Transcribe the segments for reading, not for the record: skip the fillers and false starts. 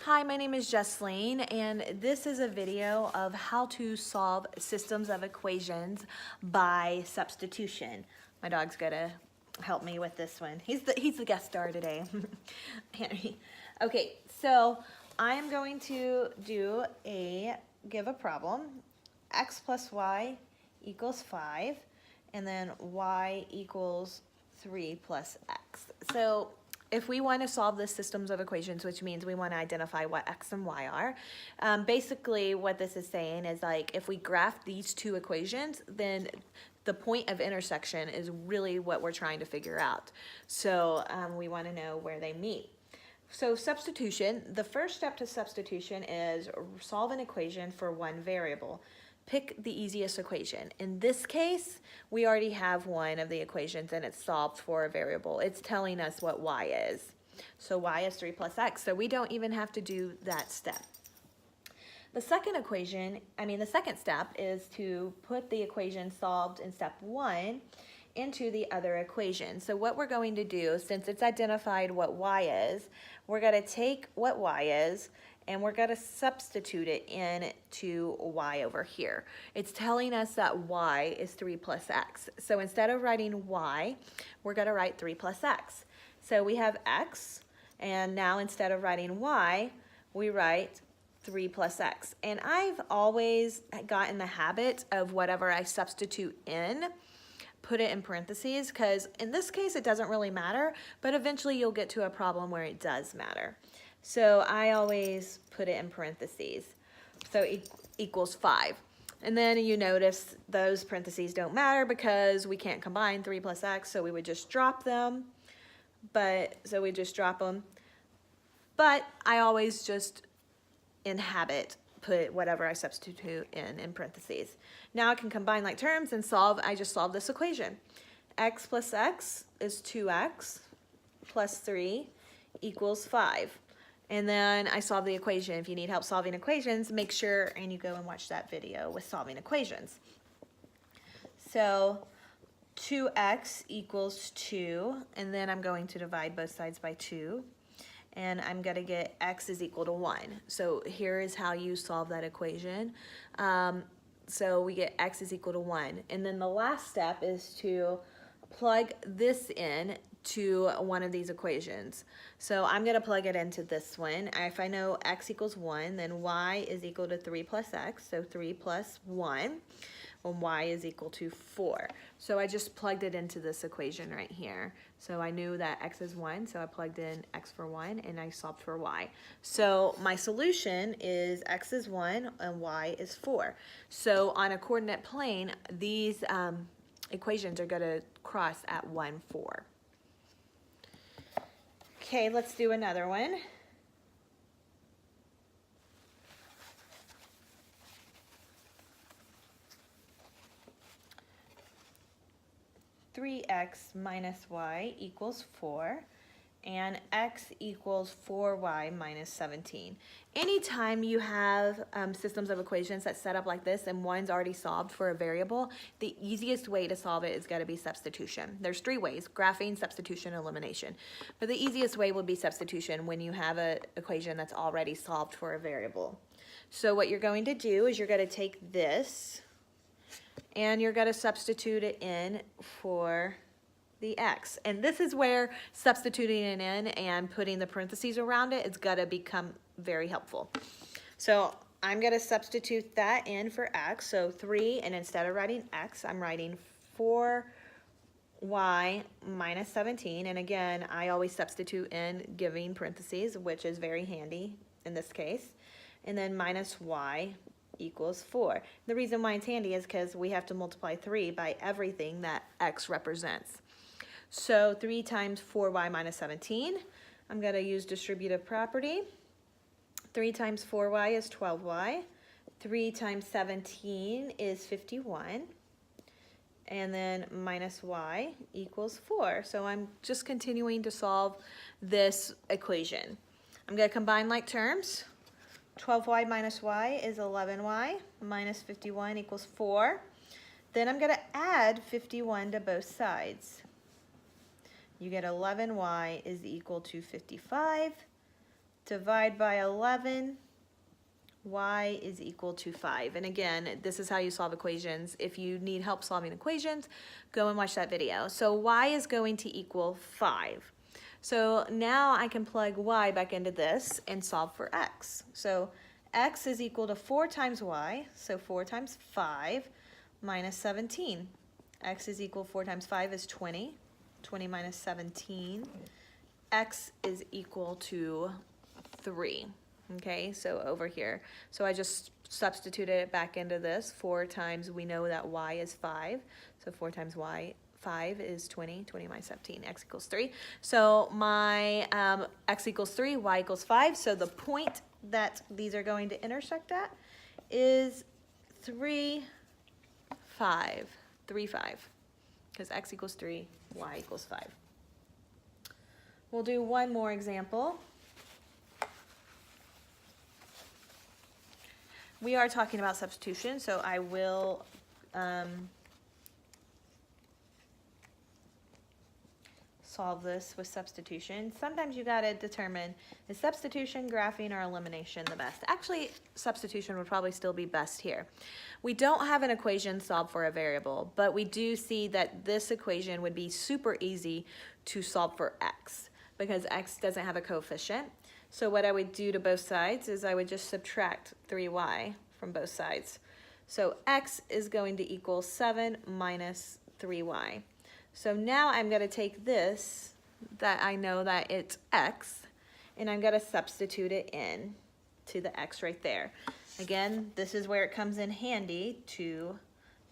Hi, my name is Jesseline, and this is a video of how to solve systems of equations by substitution. My dog's gonna help me with this one. He's the guest star today, Henry. Okay, so I am going to give a problem. X plus y equals 5, and then y equals 3 plus x. So if we want to solve the systems of equations, which means we want to identify what x and y are, basically what this is saying is, like, if we graph these two equations, then the point of intersection is really what we're trying to figure out. So we want to know where they meet. So substitution, the first step to substitution is solve an equation for one variable. Pick the easiest equation. In this case, we already have one of the equations and it's solved for a variable. It's telling us what y is. So y is 3 plus x, so we don't even have to do that step. The second step is to put the equation solved in step 1 into the other equation. So what we're going to do, since it's identified what y is, we're going to take what y is and we're going to substitute it into y over here. It's telling us that y is 3 plus x. So instead of writing y, we're going to write 3 plus x. So we have x, and now instead of writing y, we write 3 plus x. And I've always gotten the habit of whatever I substitute in, put it in parentheses, because in this case it doesn't really matter, but eventually you'll get to a problem where it does matter. So I always put it in parentheses. So equals 5. And then you notice those parentheses don't matter because we can't combine 3 plus x, so we would just drop them. But I always just in habit put whatever I substitute in parentheses. Now I can combine like terms and solve. I just solved this equation. X plus x is 2x plus 3 equals 5. And then I solve the equation. If you need help solving equations, make sure and you go and watch that video with solving equations. So 2x equals 2, and then I'm going to divide both sides by 2. And I'm going to get x is equal to 1. So here is how you solve that equation. So we get x is equal to 1. And then the last step is to plug this in to one of these equations. So I'm going to plug it into this one. If I know x equals 1, then y is equal to 3 plus x. So 3 plus 1. When y is equal to 4. So I just plugged it into this equation right here. So I knew that x is 1, so I plugged in x for 1, and I solved for y. So my solution is x is 1 and y is 4. So on a coordinate plane, these equations are going to cross at 1, 4. Okay, let's do another one. (3x minus y equals 4) and x equals 4y minus 17. Anytime you have systems of equations that set up like this and one's already solved for a variable, the easiest way to solve it is going to be substitution. There's 3 ways: graphing, substitution, elimination. But the easiest way would be substitution when you have an equation that's already solved for a variable. So what you're going to do is you're going to take this and you're going to substitute it in for the x. And this is where substituting it in and putting the parentheses around it is going to become very helpful. So I'm going to substitute that in for x. So 3, and instead of writing x, I'm writing 4y minus 17. And again, I always substitute in giving parentheses, which is very handy in this case. And then minus y equals 4. The reason why it's handy is because we have to multiply 3 by everything that x represents. So 3 times 4y minus 17, I'm going to use distributive property. 3 times 4y is 12y. 3 times 17 is 51. And then minus y equals 4. So I'm just continuing to solve this equation. I'm going to combine like terms. 12y minus y is 11y, minus 51 equals 4. Then I'm going to add 51 to both sides. You get 11y is equal to 55. divide by 11, y is equal to 5. And again, this is how you solve equations. If you need help solving equations, go and watch that video. So y is going to equal 5. So now I can plug y back into this and solve for x. So x is equal to 4 times y, so 4 times 5 minus 17. X is equal, 4 times 5 is 20. 20 minus 17. X is equal to 3. Okay, so over here. So I just substituted it back into this. 4 times, we know that y is 5. So 4 times y, 5 is 20. 20 minus 17, x equals 3. So my x equals 3, y equals 5. So the point that these are going to intersect at is 3, 5. 3, 5. Because x equals 3, y equals 5. We'll do one more example. We are talking about substitution, so I will solve this with substitution. Sometimes you gotta determine, is substitution, graphing, or elimination the best? Actually, substitution would probably still be best here. We don't have an equation solved for a variable, but we do see that this equation would be super easy to solve for x, because x doesn't have a coefficient. So what I would do to both sides is I would just subtract 3y from both sides. So x is going to equal 7 minus 3y. So now I'm going to take this, that I know that it's x, and I'm going to substitute it in to the x right there. Again, this is where it comes in handy to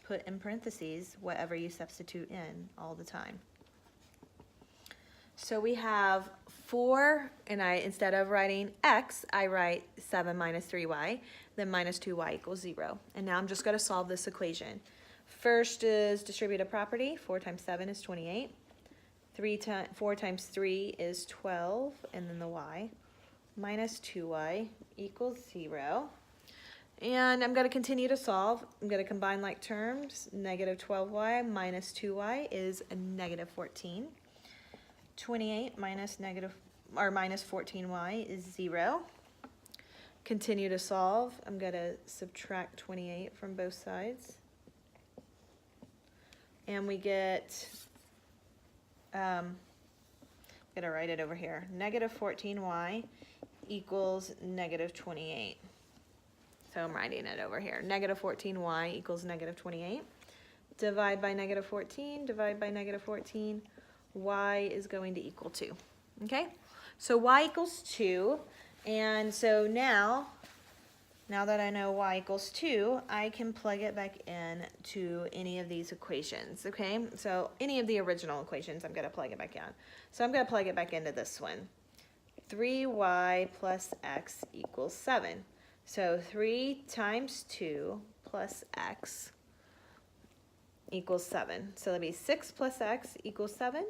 put in parentheses whatever you substitute in all the time. So we have 4, and instead of writing x, I write 7 minus 3y, then minus 2y equals 0. And now I'm just going to solve this equation. First is distributive property. 4 times 7 is 28. 4 times 3 is 12, and then the y. Minus 2y equals 0. And I'm going to continue to solve. I'm going to combine like terms. Negative 12y minus 2y is a negative 14. 28 minus 14y is 0. Continue to solve. I'm going to subtract 28 from both sides. And we get, I'm going to write it over here. Negative 14y equals negative 28. So I'm writing it over here. Negative 14y equals negative 28. Divide by negative 14, divide by negative 14. Y is going to equal 2. Okay? So y equals 2. And so now that I know y equals 2, I can plug it back in to any of these equations. Okay? So any of the original equations, I'm going to plug it back in. So I'm going to plug it back into this one. 3y plus x equals 7. So 3 times 2 plus x equals 7. So that'll be 6 plus x equals 7.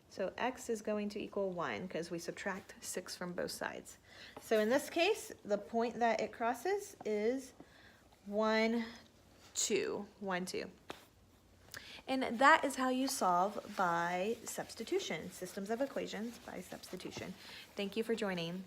So x is going to equal 1 because we subtract 6 from both sides. So in this case, the point that it crosses is 1, 2. 1, 2. And that is how you solve by substitution. Systems of equations by substitution. Thank you for joining.